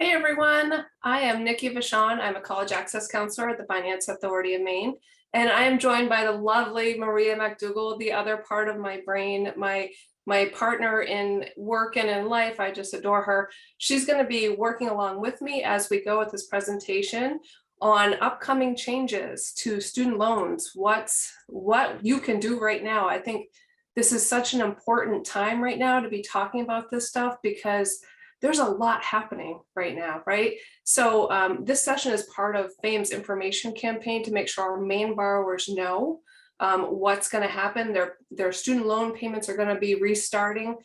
Hey everyone, I am Nikki Vachon. I'm a college access counselor at the Finance Authority of Maine, and I am joined by the lovely Maria McDougall, the other part of my brain, my partner in work and in life. I just adore her. She's going to be working along with me as we go with this presentation on upcoming changes to student loans. What you can do right now. I think this is such an important time right now to be talking about this stuff because there's a lot happening right now, right? So this session is part of FAME's information campaign to make sure our Maine borrowers know what's going to happen. Their student loan payments are going to be restarting.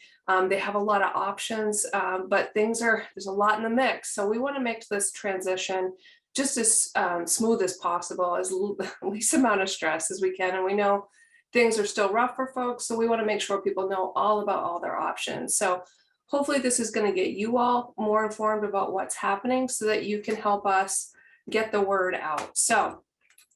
They have a lot of options, but there's a lot in the mix. So we want to make this transition just as smooth as possible, as least amount of stress as we can. And we know things are still rough for folks, so we want to make sure people know all about all their options. So hopefully this is going to get you all more informed about what's happening so that you can help us get the word out. So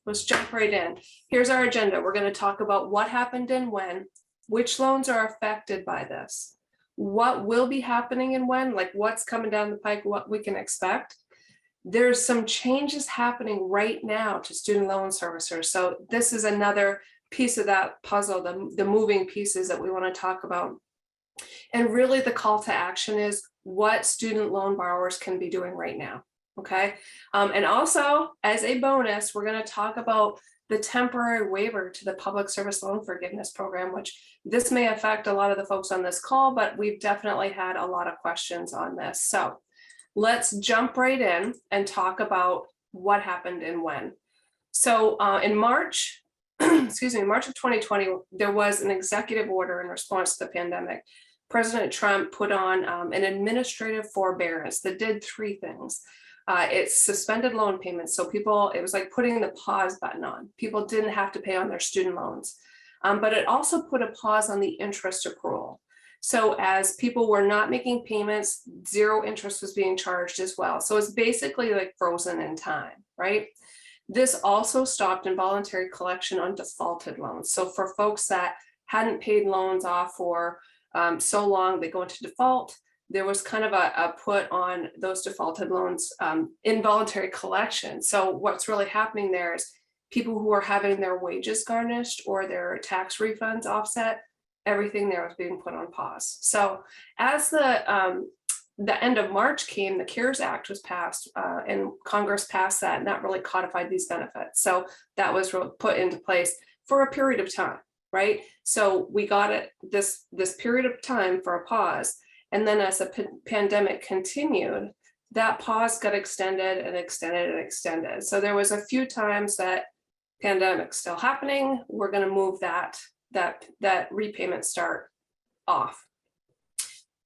let's jump right in. Here's our agenda. We're going to talk about what happened and when, which loans are affected by this, what will be happening and when, like what's coming down the pike, what we can expect. There's some changes happening right now to student loan servicers. So this is another piece of that puzzle, the moving pieces that we want to talk about. And really the call to action is what student loan borrowers can be doing right now, okay? And also, as a bonus, we're going to talk about the temporary waiver to the Public Service Loan Forgiveness Program, which this may affect a lot of the folks on this call, but we've definitely had a lot of questions on this. So let's jump right in and talk about what happened and when. So in March, excuse me, March of 2020, there was an executive order in response to the pandemic. President Trump put on an administrative forbearance that did three things. It suspended loan payments. So it was like putting the pause button on. People didn't have to pay on their student loans. But it also put a pause on the interest accrual. So as people were not making payments, zero interest was being charged as well. So it's basically like frozen in time, right? This also stopped involuntary collection on defaulted loans. So for folks that hadn't paid loans off for so long, they go into default. There was kind of a put on those defaulted loans, involuntary collection. So what's really happening there is people who are having their wages garnished or their tax refunds offset, everything there was being put on pause. So as the end of March came, the CARES Act was passed and Congress passed that, and that really codified these benefits. So that was put into place for a period of time, right? So we got it this period of time for a pause. And then as the pandemic continued, that pause got extended and extended and extended. So there was a few times that pandemic's still happening. We're going to move that repayment start off.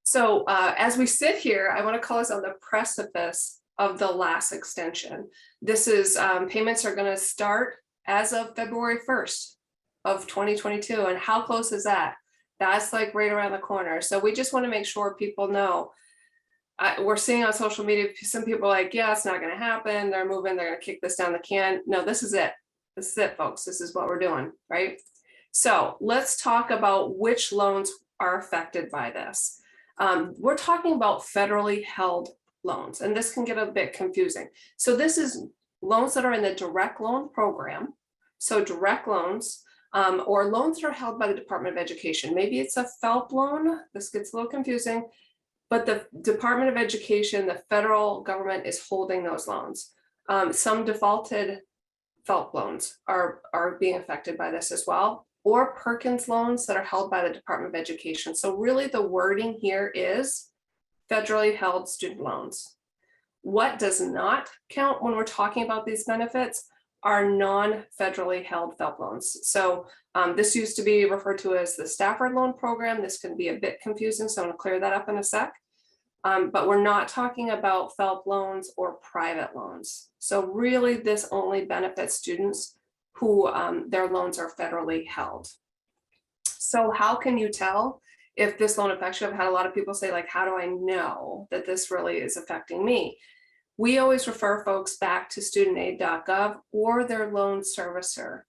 So as we sit here, I want to call us on the precipice of the last extension. This is payments are going to start as of February 1st of 2022. And how close is that? That's like right around the corner. So we just want to make sure people know. We're seeing on social media, some people are like, yeah, it's not going to happen. They're moving, they're going to kick this down the can. No, this is it. This is it, folks. This is what we're doing, right? So let's talk about which loans are affected by this. We're talking about federally held loans, and this can get a bit confusing. So this is loans that are in the direct loan program. So direct loans or loans that are held by the Department of Education. Maybe it's a FELP loan. This gets a little confusing, but the Department of Education, the federal government is holding those loans. Some defaulted FELP loans are being affected by this as well, or Perkins loans that are held by the Department of Education. So really the wording here is federally held student loans. What does not count when we're talking about these benefits are non-federally held FELP loans. So this used to be referred to as the Stafford Loan Program. This can be a bit confusing, so I'm going to clear that up in a sec. But we're not talking about FELP loans or private loans. So really this only benefits students who their loans are federally held. So how can you tell if this loan affects you? I've had a lot of people say, like, how do I know that this really is affecting me? We always refer folks back to studentaid.gov or their loan servicer.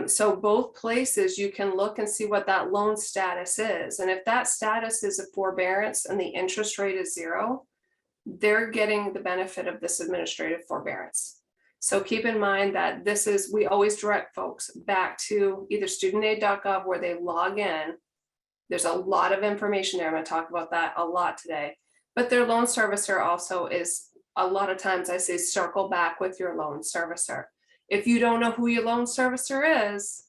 So both places you can look and see what that loan status is. And if that status is a forbearance and the interest rate is 0, they're getting the benefit of this administrative forbearance. So keep in mind that we always direct folks back to either studentaid.gov where they log in. There's a lot of information there. I'm going to talk about that a lot today. But their loan servicer also is, a lot of times I say, circle back with your loan servicer. If you don't know who your loan servicer is,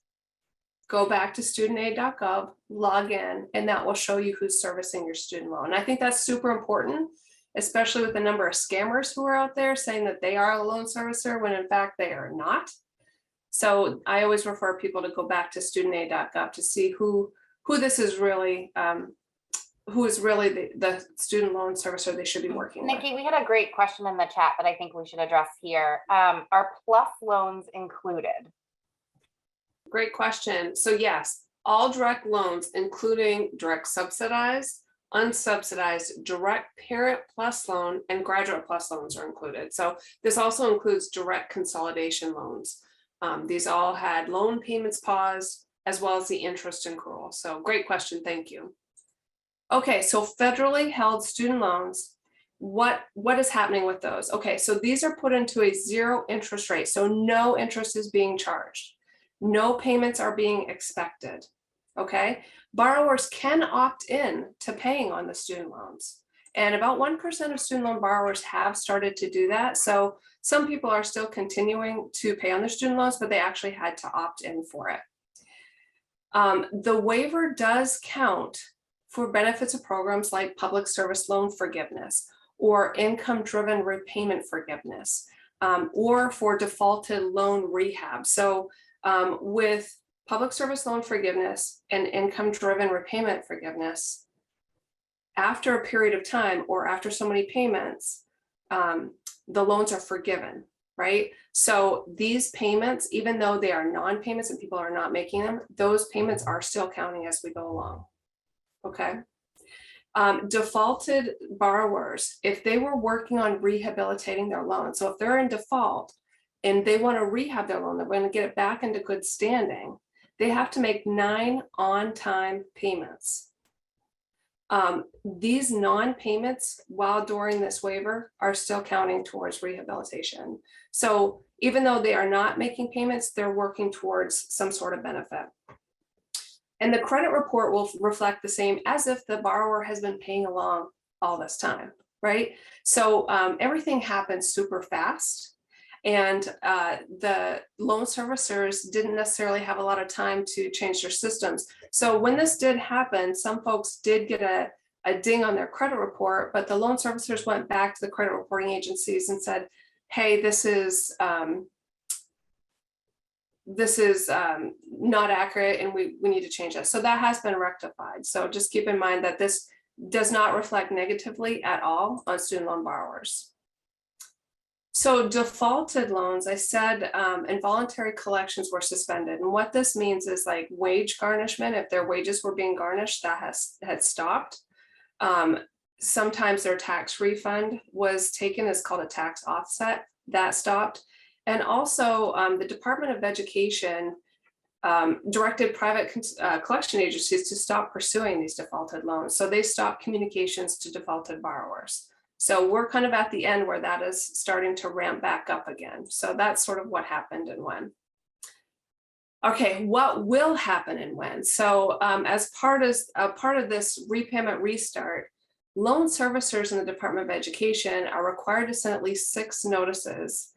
go back to studentaid.gov, log in, and that will show you who's servicing your student loan. I think that's super important, especially with the number of scammers who are out there saying that they are a loan servicer when in fact they are not. So I always refer people to go back to studentaid.gov to see who this is really, who is really the student loan servicer they should be working with. Nikki, we had a great question in the chat that I think we should address here. Are PLUS loans included? Great question. So yes, all direct loans, including direct subsidized, unsubsidized, direct parent plus loan, and graduate plus loans are included. So this also includes direct consolidation loans. These all had loan payments paused, as well as the interest accrual. So great question, thank you. Okay, so federally held student loans, what is happening with those? Okay, so these are put into a 0 interest rate, so no interest is being charged. No payments are being expected, okay? Borrowers can opt in to paying on the student loans. And about 1% of student loan borrowers have started to do that. So some people are still continuing to pay on their student loans, but they actually had to opt in for it. The waiver does count for benefits of programs like public service loan forgiveness or income-driven repayment forgiveness, or for defaulted loan rehab. So with public service loan forgiveness and income-driven repayment forgiveness, after a period of time or after so many payments, the loans are forgiven, right? So these payments, even though they are non-payments and people are not making them, those payments are still counting as we go along, okay? Defaulted borrowers, if they were working on rehabilitating their loan, so if they're in default and they want to rehab their loan, they're going to get it back into good standing, they have to make 9 on-time payments. These non-payments while during this waiver are still counting towards rehabilitation. So even though they are not making payments, they're working towards some sort of benefit. And the credit report will reflect the same as if the borrower has been paying along all this time, right? So everything happens super fast. And the loan servicers didn't necessarily have a lot of time to change their systems. So when this did happen, some folks did get a ding on their credit report, but the loan servicers went back to the credit reporting agencies and said, hey, this is not accurate and we need to change that. So that has been rectified. So just keep in mind that this does not reflect negatively at all on student loan borrowers. So defaulted loans, I said involuntary collections were suspended. And what this means is like wage garnishment, if their wages were being garnished, that had stopped. Sometimes their tax refund was taken, as called a tax offset, that stopped. And also the Department of Education directed private collection agencies to stop pursuing these defaulted loans. So they stopped communications to defaulted borrowers. So we're kind of at the end where that is starting to ramp back up again. So that's sort of what happened and when. Okay, what will happen and when? So as part of this repayment restart, loan servicers in the Department of Education are required to send at least 6 notices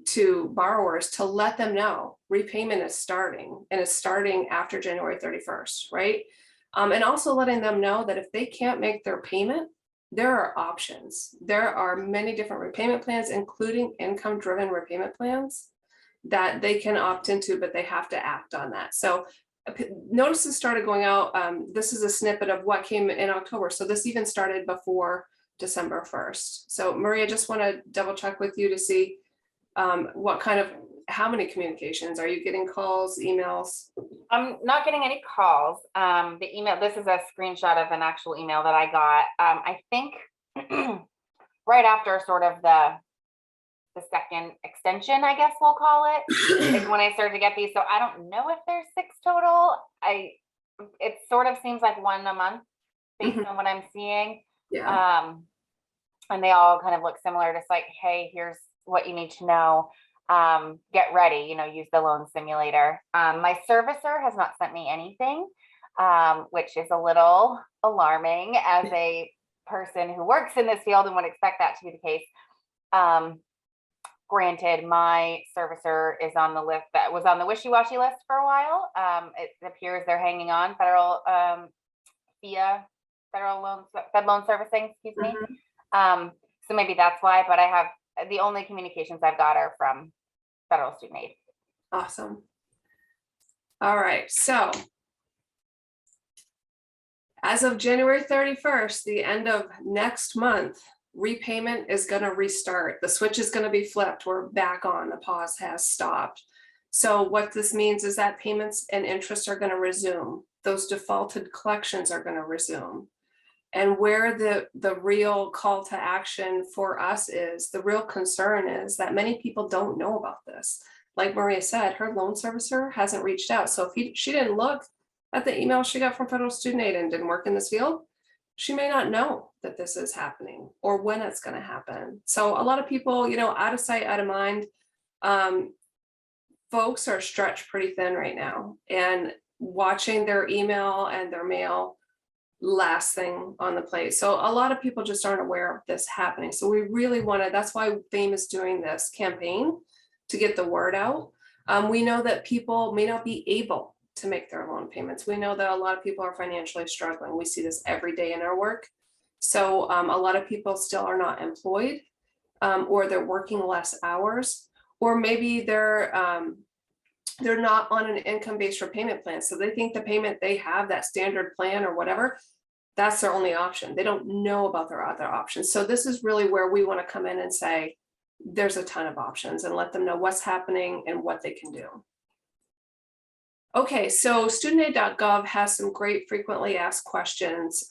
to borrowers to let them know repayment is starting, and it's starting after January 31st, right? And also letting them know that if they can't make their payment, there are options. There are many different repayment plans, including income-driven repayment plans that they can opt into, but they have to act on that. So notices started going out. This is a snippet of what came in October. So this even started before December 1st. So Maria, I just want to double check with you to see how many communications are you getting? Calls, emails? I'm not getting any calls. The email, this is a screenshot of an actual email that I got. I think right after sort of the second extension, I guess we'll call it, is when I started to get these. So I don't know if there's 6 total. It sort of seems like 1 a month based on what I'm seeing. Yeah. and they all kind of look similar, just like, hey, here's what you need to know. Get ready, use the loan simulator. My servicer has not sent me anything, which is a little alarming as a person who works in this field and would expect that to be the case. Granted, my servicer is on the list that was on the wishy-washy list for a while. It appears they're hanging on federal FIA, federal loans, Fed loan servicing, excuse me. So maybe that's why, but I have the only communications I've got are from federal student aid. Awesome. All right, so as of January 31st, the end of next month, repayment is going to restart. The switch is going to be flipped. We're back on. The pause has stopped. So what this means is that payments and interest are going to resume. Those defaulted collections are going to resume. And where the real call to action for us is, the real concern is that many people don't know about this. Like Maria said, her loan servicer hasn't reached out. So if she didn't look at the email she got from federal student aid and didn't work in this field, she may not know that this is happening or when it's going to happen. So a lot of people, out of sight, out of mind, folks are stretched pretty thin right now, and watching their email and their mail last thing on the plate. So a lot of people just aren't aware of this happening. So we really that's why FAME is doing this campaign to get the word out. We know that people may not be able to make their loan payments. We know that a lot of people are financially struggling. We see this every day in our work. So a lot of people still are not employed, or they're working less hours, or maybe they're not on an income-based repayment plan. So they think the payment they have, that standard plan or whatever, that's their only option. They don't know about their other options. So this is really where we want to come in and say, there's a ton of options, and let them know what's happening and what they can do. Okay, so studentaid.gov has some great frequently asked questions.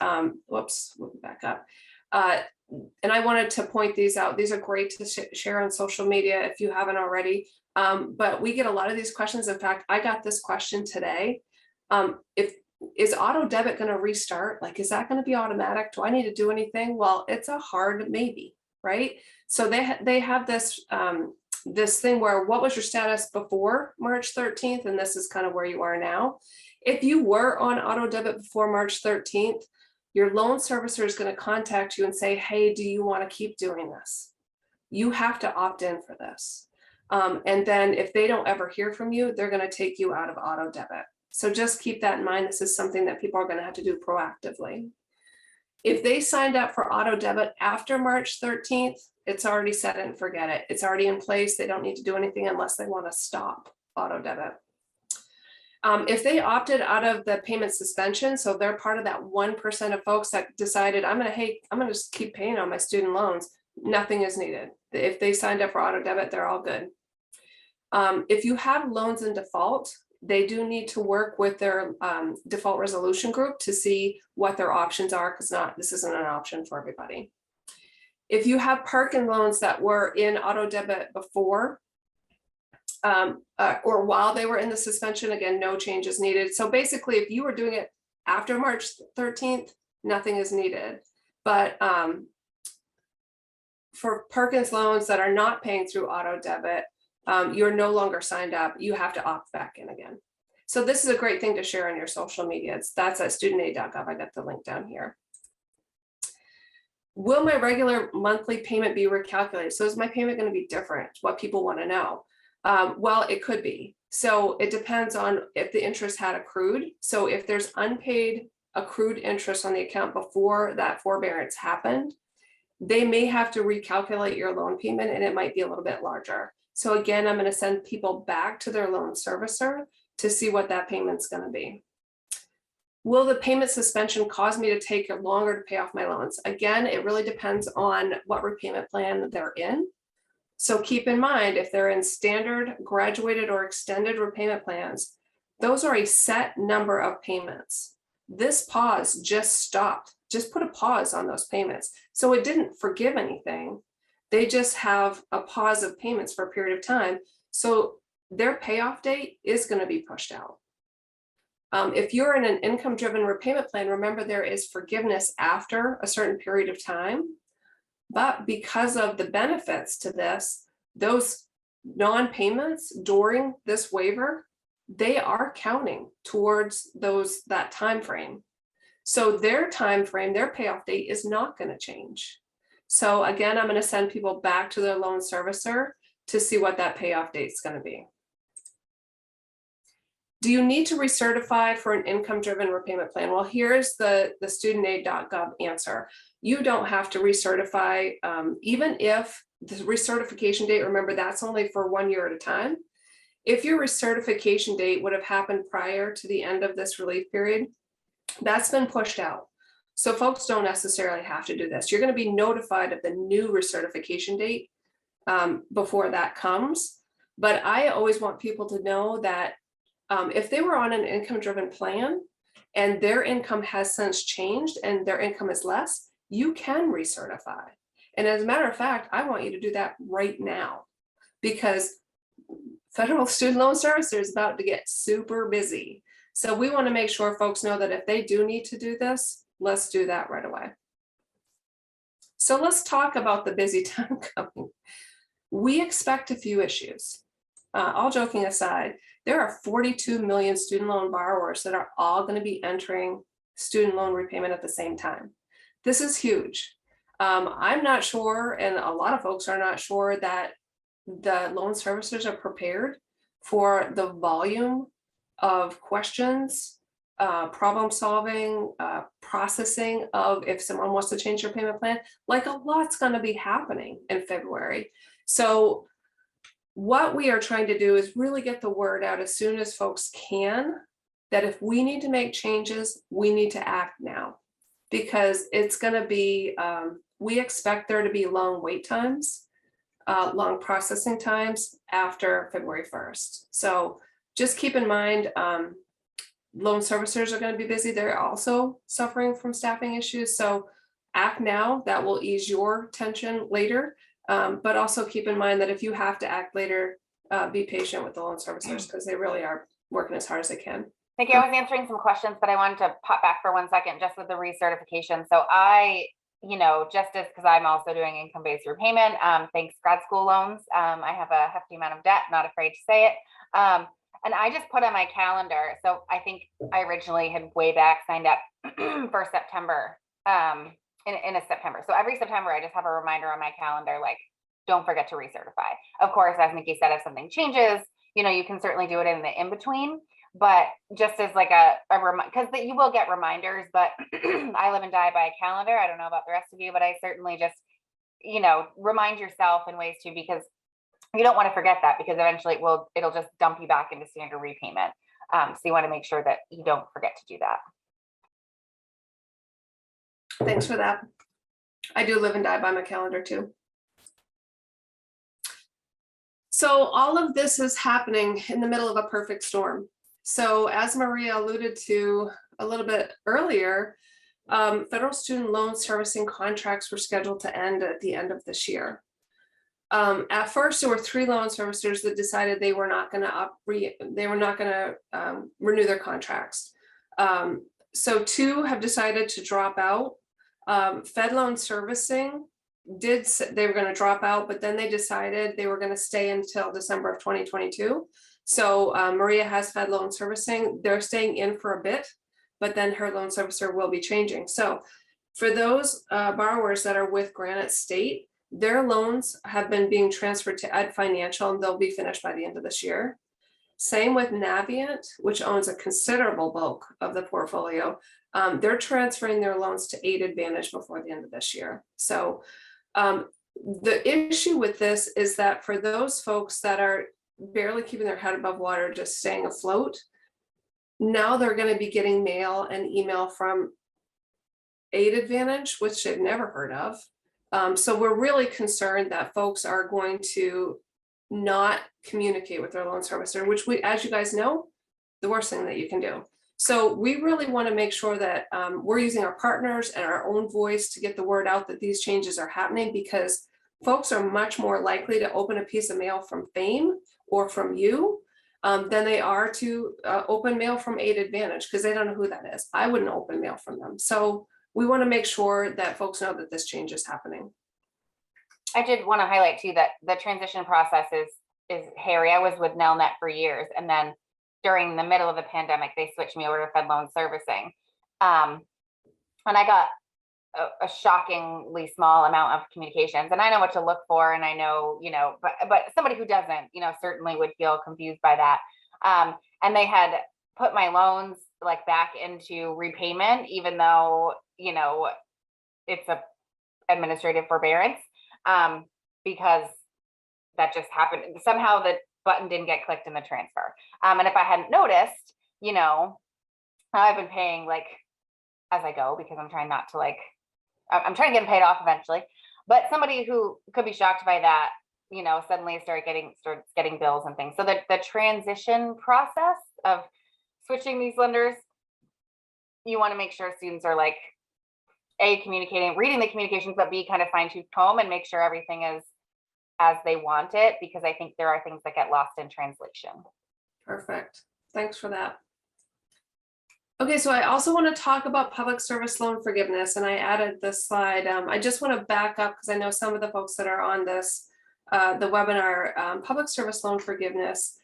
Whoops, we'll back up. And I wanted to point these out. These are great to share on social media if you haven't already. But we get a lot of these questions. In fact, I got this question today. Is auto debit going to restart? Like, is that going to be automatic? Do I need to do anything? Well, it's a hard maybe, right? So they have this this thing where, what was your status before March 13th? And this is kind of where you are now. If you were on auto debit before March 13th, your loan servicer is going to contact you and say, hey, do you want to keep doing this? You have to opt in for this. And then if they don't ever hear from you, they're going to take you out of auto debit. So just keep that in mind. This is something that people are going to have to do proactively. If they signed up for auto debit after March 13th, it's already set and forget it. It's already in place. They don't need to do anything unless they want to stop auto debit. If they opted out of the payment suspension, so they're part of that 1% of folks that decided, I'm going to just keep paying on my student loans, nothing is needed. If they signed up for auto debit, they're all good. If you have loans in default, they do need to work with their default resolution group to see what their options are, because this isn't an option for everybody. If you have parking loans that were in auto debit before or while they were in the suspension, again, no changes needed. So basically, if you were doing it after March 13th, nothing is needed. But for Perkins loans that are not paying through auto debit, you're no longer signed up. You have to opt back in again. So this is a great thing to share on your social media. That's at studentaid.gov. I got the link down here. Will my regular monthly payment be recalculated? So is my payment going to be different? What people want to know. Well, it could be. So it depends on if the interest had accrued. So if there's unpaid accrued interest on the account before that forbearance happened, they may have to recalculate your loan payment, and it might be a little bit larger. So again, I'm going to send people back to their loan servicer to see what that payment's going to be. Will the payment suspension cause me to take longer to pay off my loans? Again, it really depends on what repayment plan they're in. So keep in mind, if they're in standard, graduated, or extended repayment plans, those are a set number of payments. This pause just stopped, just put a pause on those payments. So it didn't forgive anything. They just have a pause of payments for a period of time. So their payoff date is going to be pushed out. If you're in an income-driven repayment plan, remember there is forgiveness after a certain period of time. But because of the benefits to this, those non-payments during this waiver, they are counting towards that time frame. So their time frame, their payoff date is not going to change. So again, I'm going to send people back to their loan servicer to see what that payoff date is going to be. Do you need to recertify for an income-driven repayment plan? Well, here's the studentaid.gov answer. You don't have to recertify, even if the recertification date, remember that's only for 1 year at a time. If your recertification date would have happened prior to the end of this relief period, that's been pushed out. So folks don't necessarily have to do this. You're going to be notified of the new recertification date before that comes. But I always want people to know that if they were on an income-driven plan and their income has since changed and their income is less, you can recertify. And as a matter of fact, I want you to do that right now, because federal student loan servicer is about to get super busy. So we want to make sure folks know that if they do need to do this, let's do that right away. So let's talk about the busy time coming. We expect a few issues. All joking aside, there are 42 million student loan borrowers that are all going to be entering student loan repayment at the same time. This is huge. I'm not sure, and a lot of folks are not sure, that the loan servicers are prepared for the volume of questions, problem solving, processing of if someone wants to change their payment plan. Like, a lot's going to be happening in February. So what we are trying to do is really get the word out as soon as folks can, that if we need to make changes, we need to act now, because it's going to be, we expect there to be long wait times, long processing times after February 1st. So just keep in mind, loan servicers are going to be busy. They're also suffering from staffing issues. So act now, that will ease your tension later. But also keep in mind that if you have to act later, be patient with the loan servicers, because they really are working as hard as they can. Thank you. I was answering some questions, but I wanted to pop back for 1 second just with the recertification. So I, just as, because I'm also doing income-based repayment, thanks grad school loans. I have a hefty amount of debt, not afraid to say it. And I just put on my calendar. So I think I originally had way back signed up for September, in a September. So every September, I just have a reminder on my calendar, like, don't forget to recertify. Of course, as Nikki said, if something changes, you can certainly do it in the in-between, but just as like a reminder, because you will get reminders, but I live and die by a calendar. I don't know about the rest of you, but I certainly just, remind yourself in ways too, because you don't want to forget that, because eventually it'll just dump you back into standard repayment. So you want to make sure that you don't forget to do that. Thanks for that. I do live and die by my calendar too. So all of this is happening in the middle of a perfect storm. So as Maria alluded to a little bit earlier, federal student loan servicing contracts were scheduled to end at the end of this year. At first, there were 3 loan servicers that decided they were not going to renew their contracts. So 2 have decided to drop out. Fed loan servicing they were going to drop out, but then they decided they were going to stay until December of 2022. So Maria has Fed loan servicing. They're staying in for a bit, but then her loan servicer will be changing. So for those borrowers that are with Granite State, their loans have been being transferred to Ed Financial, and they'll be finished by the end of this year. Same with Navient, which owns a considerable bulk of the portfolio. They're transferring their loans to Aid Advantage before the end of this year. So the issue with this is that for those folks that are barely keeping their head above water, just staying afloat, now they're going to be getting mail and email from Aid Advantage, which they've never heard of. So we're really concerned that folks are going to not communicate with their loan servicer, which as you guys know, the worst thing that you can do. So we really want to make sure that we're using our partners and our own voice to get the word out that these changes are happening, because folks are much more likely to open a piece of mail from Fame or from you than they are to open mail from Aid Advantage, because they don't know who that is. I wouldn't open mail from them. So we want to make sure that folks know that this change is happening. I did want to highlight too that the transition process is hairy. I was with Nelnet for years, and then during the middle of the pandemic, they switched me over to Fed Loan Servicing, and I got a shockingly small amount of communications. And I know what to look for, and I know, but somebody who doesn't, certainly would feel confused by that. And they had put my loans like back into repayment, even though it's a administrative forbearance, because that just happened. Somehow the button didn't get clicked in the transfer. And if I hadn't noticed, I've been paying like as I go, because I'm trying not to I'm trying to get them paid off eventually. But somebody who could be shocked by that, suddenly starts getting bills and things. So the transition process of switching these lenders, you want to make sure students are A, communicating, reading the communications, but B, kind of fine-tooth comb and make sure everything is as they want it, because I think there are things that get lost in translation. Perfect. Thanks for that. Okay, so I also want to talk about public service loan forgiveness, and I added this slide. I just want to back up because I know some of the folks that are on this, the webinar, public service loan forgiveness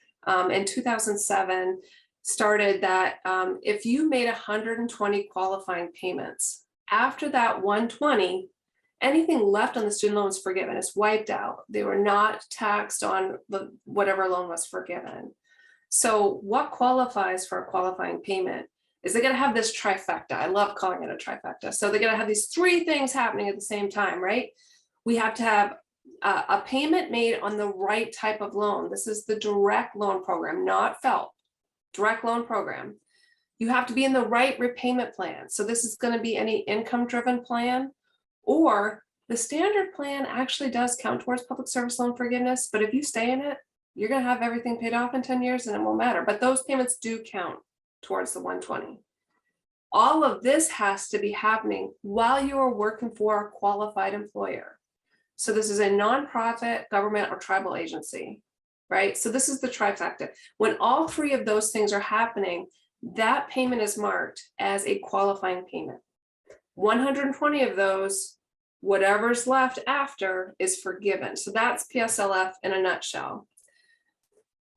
in 2007 started that if you made 120 qualifying payments, after that 120, anything left on the student loan was forgiven. It's wiped out. They were not taxed on whatever loan was forgiven. So what qualifies for a qualifying payment is they're going to have this trifecta. I love calling it a trifecta. So they're going to have these three things happening at the same time, right? We have to have a payment made on the right type of loan. This is the direct loan program, not FFELP, direct loan program. You have to be in the right repayment plan. So this is going to be any income-driven plan, or the standard plan actually does count towards public service loan forgiveness. But if you stay in it, you're going to have everything paid off in 10 years and it won't matter. But those payments do count towards the 120. All of this has to be happening while you are working for a qualified employer. So this is a nonprofit, government, or tribal agency, right? So this is the trifecta. When all three of those things are happening, that payment is marked as a qualifying payment. 120 of those, whatever's left after, is forgiven. So that's PSLF in a nutshell.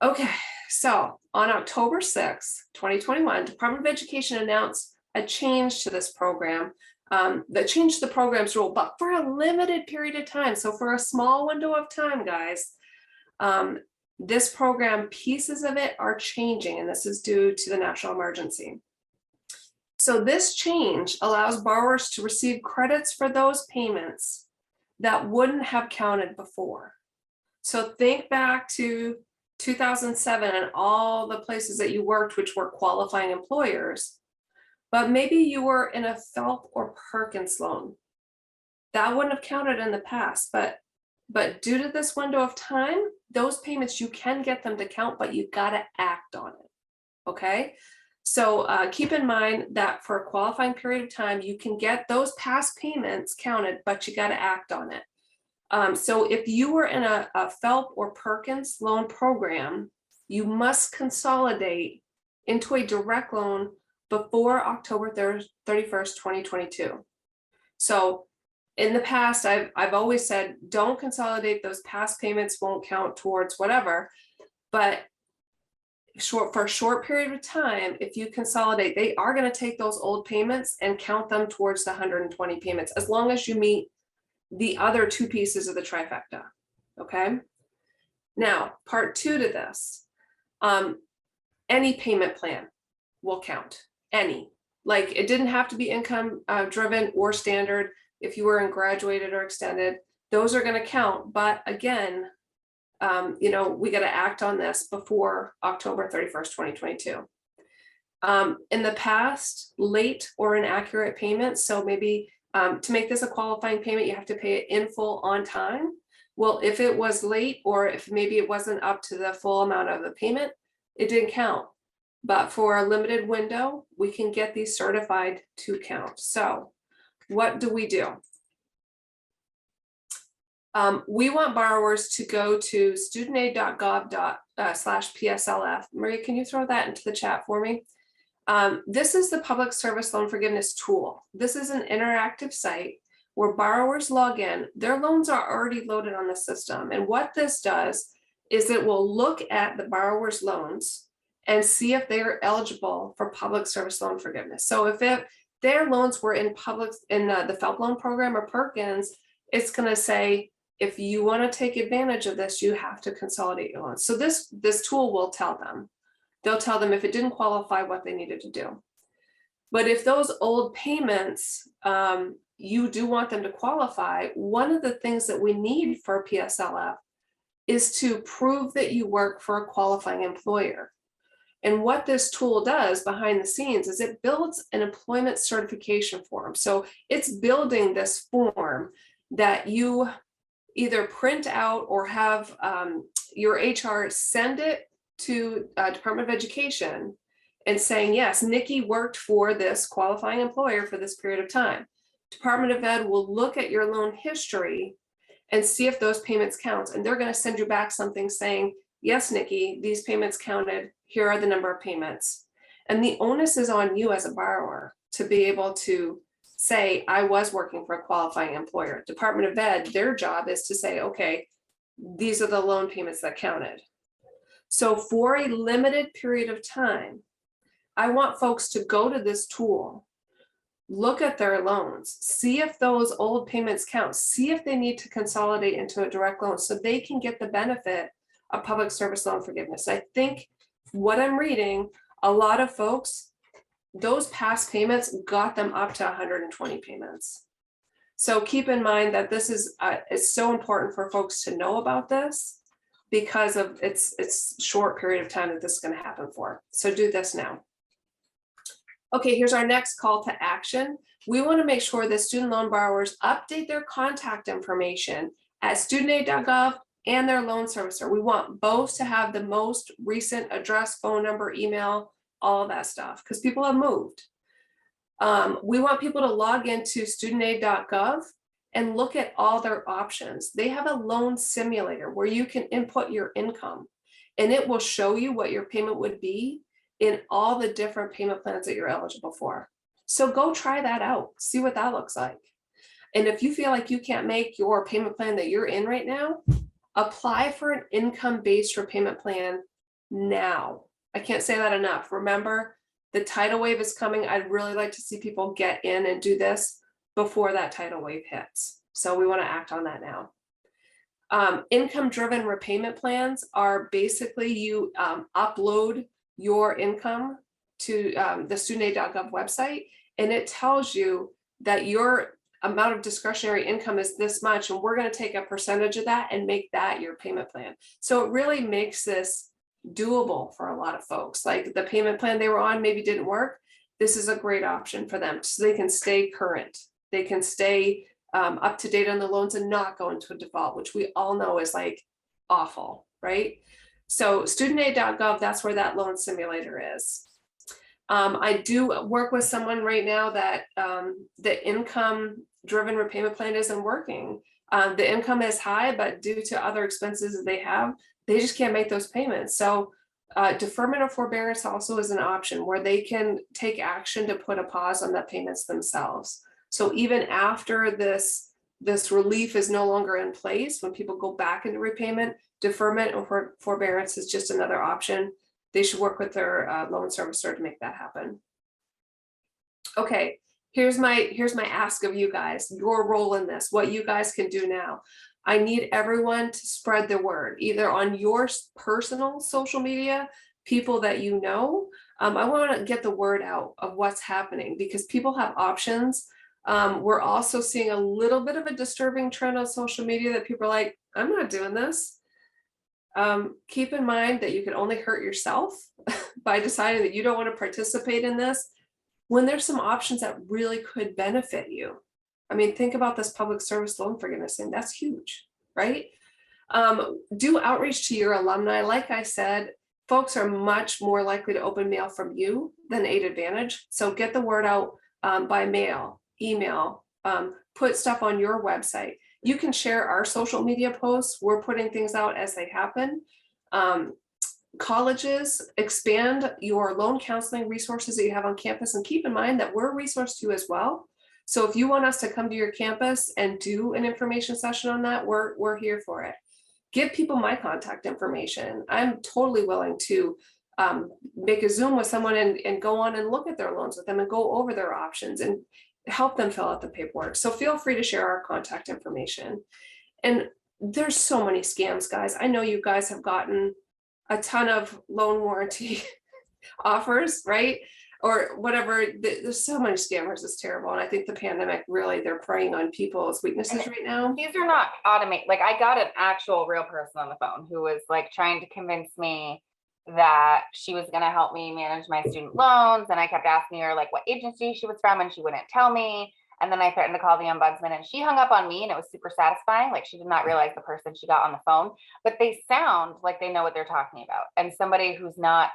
Okay, so on October 6, 2021, Department of Education announced a change to this program that changed the program's rule, but for a limited period of time. So for a small window of time, guys, this program, pieces of it are changing, and this is due to the national emergency. So this change allows borrowers to receive credits for those payments that wouldn't have counted before. So think back to 2007 and all the places that you worked, which were qualifying employers, but maybe you were in a FFELP or Perkins loan. That wouldn't have counted in the past, but due to this window of time, those payments, you can get them to count, but you've got to act on it, okay? So keep in mind that for a qualifying period of time, you can get those past payments counted, but you got to act on it. So if you were in a FFELP or Perkins loan program, you must consolidate into a direct loan before October 31st, 2022. So in the past, I've always said, don't consolidate. Those past payments won't count towards whatever, but for a short period of time, if you consolidate, they are going to take those old payments and count them towards the 120 payments, as long as you meet the other two pieces of the trifecta, okay? Now, part two to this, any payment plan will count, any. Like, it didn't have to be income driven or standard. If you were in graduated or extended, those are going to count. But again, we got to act on this before October 31st, 2022. In the past, late or inaccurate payments, so maybe to make this a qualifying payment, you have to pay it in full on time. Well, if it was late, or if maybe it wasn't up to the full amount of the payment, it didn't count. But for a limited window, we can get these certified to count. So what do? We want borrowers to go to studentaid.gov/PSLF. Maria, can you throw that into the chat for me? This is the Public Service Loan Forgiveness Tool. This is an interactive site where borrowers log in, their loans are already loaded on the system. And what this does is it will look at the borrower's loans and see if they are eligible for public service loan forgiveness. So if their loans were in the FELP loan program or Perkins, it's going to say, if you want to take advantage of this, you have to consolidate your loans. So this tool will tell them. They'll tell them if it didn't qualify, what they needed to do. But if those old payments, you do want them to qualify, one of the things that we need for PSLF is to prove that you work for a qualifying employer. And what this tool does behind the scenes is it builds an employment certification form. So it's building this form that you either print out or have your HR send it to Department of Education and saying, yes, Nikki worked for this qualifying employer for this period of time. Department of Ed will look at your loan history and see if those payments count. And they're going to send you back something saying, yes, Nikki, these payments counted. Here are the number of payments. And the onus is on you as a borrower to be able to say, I was working for a qualifying employer. Department of Ed, their job is to say, okay, these are the loan payments that counted. So for a limited period of time, I want folks to go to this tool, look at their loans, see if those old payments count, see if they need to consolidate into a direct loan so they can get the benefit of public service loan forgiveness. I think what I'm reading, a lot of folks, those past payments got them up to 120 payments. So keep in mind that this is it's so important for folks to know about this because of its short period of time that this is going to happen for. So do this now. Okay, here's our next call to action. We want to make sure that student loan borrowers update their contact information at studentaid.gov and their loan servicer. We want both to have the most recent address, phone number, email, all of that stuff, because people have moved. We want people to log into studentaid.gov and look at all their options. They have a loan simulator where you can input your income and it will show you what your payment would be in all the different payment plans that you're eligible for. So go try that out, see what that looks like. And if you feel like you can't make your payment plan that you're in right now, apply for an income-based repayment plan now. I can't say that enough. Remember, the tidal wave is coming. I'd really like to see people get in and do this before that tidal wave hits. So we want to act on that now. Income-driven repayment plans are basically you upload your income to the studentaid.gov website, and it tells you that your amount of discretionary income is this much, and we're going to take a percentage of that and make that your payment plan. So it really makes this doable for a lot of folks. Like the payment plan they were on maybe didn't work. This is a great option for them so they can stay current. They can stay up to date on the loans and not go into a default, which we all know is like awful, right? So studentaid.gov, that's where that loan simulator is. I do work with someone right now that the income-driven repayment plan isn't working. The income is high, but due to other expenses that they have, they just can't make those payments. So deferment of forbearance also is an option where they can take action to put a pause on the payments themselves. So even after this relief is no longer in place, when people go back into repayment, deferment or forbearance is just another option. They should work with their loan servicer to make that happen. Okay, here's my ask of you guys, your role in this, what you guys can do now. I need everyone to spread the word, either on your personal social media, people that you know. I want to get the word out of what's happening because people have options. We're also seeing a little bit of a disturbing trend on social media that people are like, I'm not doing this. Keep in mind that you can only hurt yourself by deciding that you don't want to participate in this when there's some options that really could benefit you. I mean, think about this public service loan forgiveness thing. That's huge, right? Do outreach to your alumni. Like I said, folks are much more likely to open mail from you than Aid Advantage. So get the word out by mail, email, put stuff on your website. You can share our social media posts. We're putting things out as they happen. Colleges, expand your loan counseling resources that you have on campus, and keep in mind that we're a resource to you as well. So if you want us to come to your campus and do an information session on that, we're here for it. Give people my contact information. I'm totally willing to make a Zoom with someone and go on and look at their loans with them and go over their options and help them fill out the paperwork. So feel free to share our contact information. And there's so many scams, guys. I know you guys have gotten a ton of loan warranty offers, right? Or whatever. There's so many scammers. It's terrible. And I think the pandemic really, they're preying on people's weaknesses right now. These are not automated. Like, I got an actual real person on the phone who was like trying to convince me that she was going to help me manage my student loans. And I kept asking her like what agency she was from, and she wouldn't tell me. And then I threatened to call the ombudsman, and she hung up on me, and it was super satisfying. Like, she did not realize the person she got on the phone, but they sound like they know what they're talking about. And somebody who's not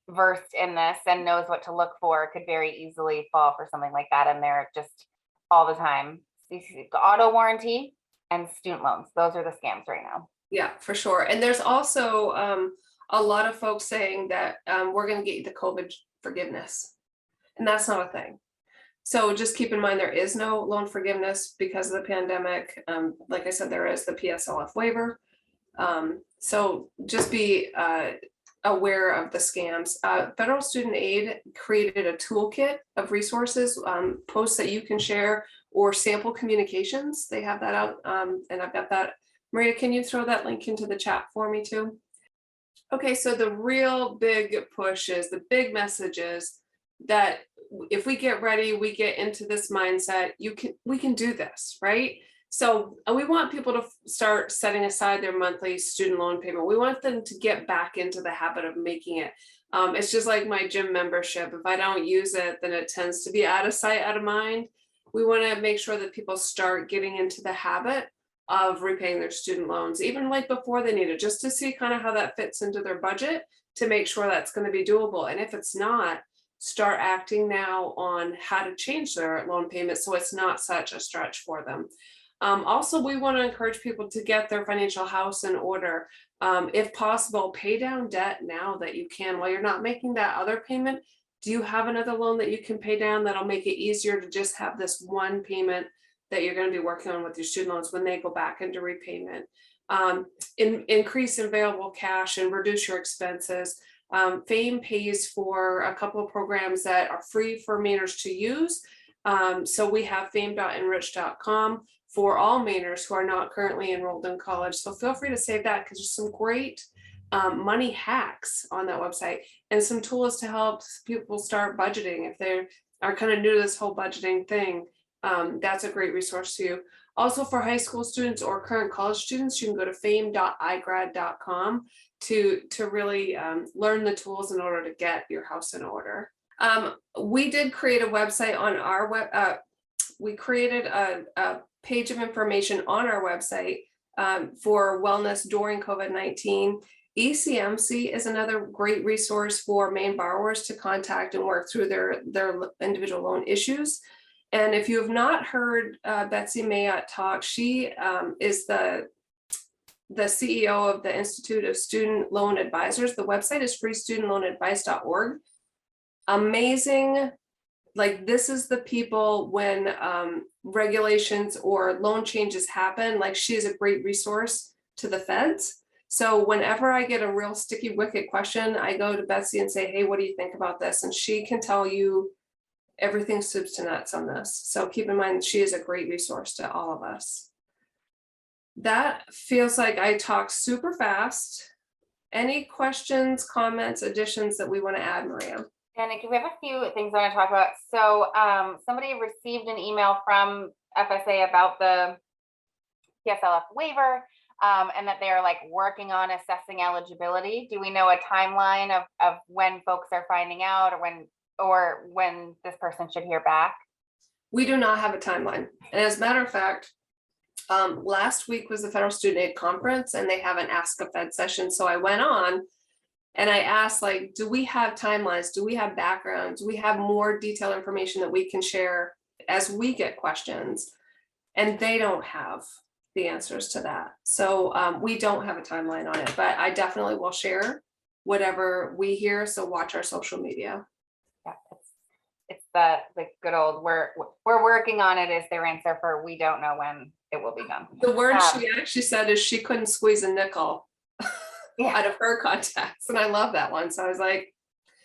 versed in this and knows what to look for could very easily fall for something like that. And they're just all the time. The auto warranty and student loans, those are the scams right now. Yeah, for sure. And there's also a lot of folks saying that we're going to get you the COVID forgiveness, and that's not a thing. So just keep in mind, there is no loan forgiveness because of the pandemic. Like I said, there is the PSLF waiver. So just be aware of the scams. Federal Student Aid created a toolkit of resources, posts that you can share, or sample communications. They have that out, and I've got that. Maria, can you throw that link into the chat for me too? Okay, so the real big push is, the big message is that if we get ready, we get into this mindset, we can do this, right? So we want people to start setting aside their monthly student loan payment. We want them to get back into the habit of making it. It's just like my gym membership. If I don't use it, then it tends to be out of sight, out of mind. We want to make sure that people start getting into the habit of repaying their student loans, even like before they need it, just to see kind of how that fits into their budget, to make sure that's going to be doable. And if it's not, start acting now on how to change their loan payment so it's not such a stretch for them. Also, we want to encourage people to get their financial house in order. If possible, pay down debt now that you can while you're not making that other payment. Do you have another loan that you can pay down that'll make it easier to just have this one payment that you're going to be working on with your student loans when they go back into repayment? Increase available cash and reduce your expenses. FAME pays for a couple of programs that are free for Mainers to use. So we have fame.enrich.com for all Mainers who are not currently enrolled in college. So feel free to save that, because there's some great money hacks on that website and some tools to help people start budgeting if they are kind of new to this whole budgeting thing. That's a great resource to you. Also, for high school students or current college students, you can go to fame.igrad.com to really learn the tools in order to get your house in order. We did create a website on our web. We created a page of information on our website for wellness during COVID-19. ECMC is another great resource for Maine borrowers to contact and work through their individual loan issues. And if you have not heard Betsy Mayotte talk, she is the CEO of the Institute of Student Loan Advisors. The website is freestudentloanadvice.org. Amazing. Like, this is the people when regulations or loan changes happen. Like, she is a great resource to the feds. So whenever I get a real sticky wicket question, I go to Betsy and say, hey, what do you think about this? And she can tell you everything soups to nuts on this. So keep in mind, she is a great resource to all of us. That feels like I talk super fast. Any questions, comments, additions that we want to add, Maria? And we have a few things I want to talk about. So somebody received an email from FSA about the PSLF waiver, and that they're like working on assessing eligibility. Do we know a timeline of when folks are finding out, or when this person should hear back? We do not have a timeline. And as a matter of fact, last week was the Federal Student Aid Conference, and they have an Ask a Fed session. So I went on and I asked, like, do we have timelines? Do we have backgrounds? Do we have more detailed information that we can share as we get questions? And they don't have the answers to that. So we don't have a timeline on it, but I definitely will share whatever we hear. So watch our social media. Yeah, it's the good old, we're working on it is their answer for, we don't know when it will be done. The word she actually said is she couldn't squeeze a nickel Yeah. out of her contacts. And I love that one. So I was like,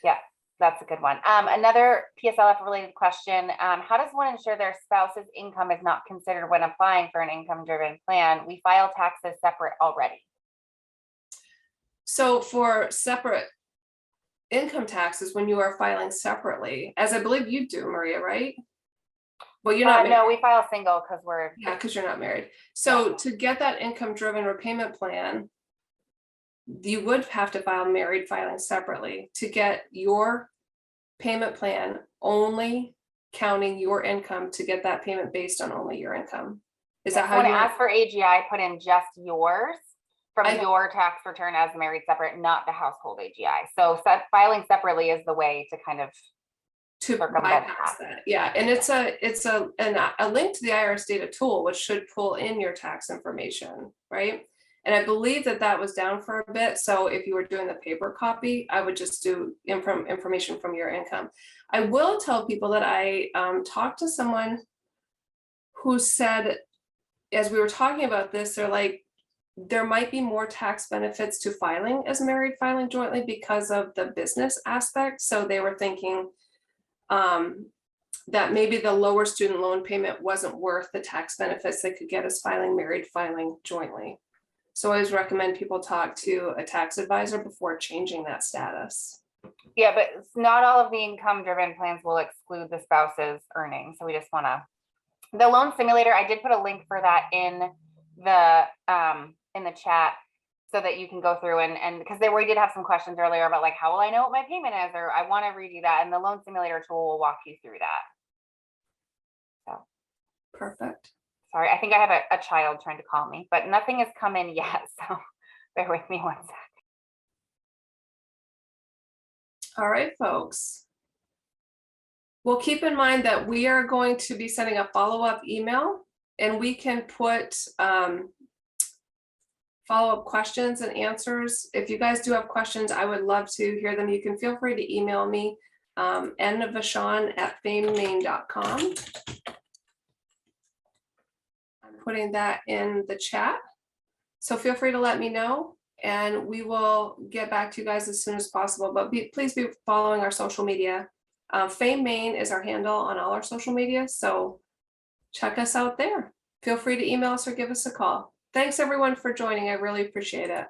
yeah, that's a good one. Another PSLF related question. How does one ensure their spouse's income is not considered when applying for an income driven plan? We file taxes separate already. so for separate income taxes, when you are filing separately, as I believe you do, Maria, right? Well, you're not married. No, we file single because we're because you're not married. So to get that income driven repayment plan, you would have to file married filing separately to get your payment plan only counting your income to get that payment based on only your income. Is that how when you it asks for AGI, put in just yours from your tax return as married separate, not the household AGI. So filing separately is the way to kind of bypass that. Yeah, and it's a link to the IRS data tool, which should pull in your tax information, right? And I believe that was down for a bit. So if you were doing the paper copy, I would just do information from your income. I will tell people that I talked to someone who said, as we were talking about this, they're like, there might be more tax benefits to filing as married filing jointly because of the business aspect. So they were thinking that maybe the lower student loan payment wasn't worth the tax benefits they could get as filing married filing jointly. So I always recommend people talk to a tax advisor before changing that status. Yeah, but not all of the income driven plans will exclude the spouse's earnings. So we just want to, the loan simulator, I did put a link for that in the chat so that you can go through and because we did have some questions earlier about like, how will I know what my payment is? Or I want to redo that. And the loan simulator tool will walk you through that. So perfect. Sorry, I think I have a child trying to call me, but nothing has come in yet. So bear with me 1 sec. All right, folks. Well, keep in mind that we are going to be sending a follow-up email, and we can put follow-up questions and answers. If you guys do have questions, I would love to hear them. You can feel free to email me, nvashon@famemain.com. I'm putting that in the chat. So feel free to let me know, and we will get back to you guys as soon as possible. But please be following our social media. Fame Maine is our handle on all our social media, so check us out there. Feel free to email us or give us a call. Thanks everyone for joining. I really appreciate it.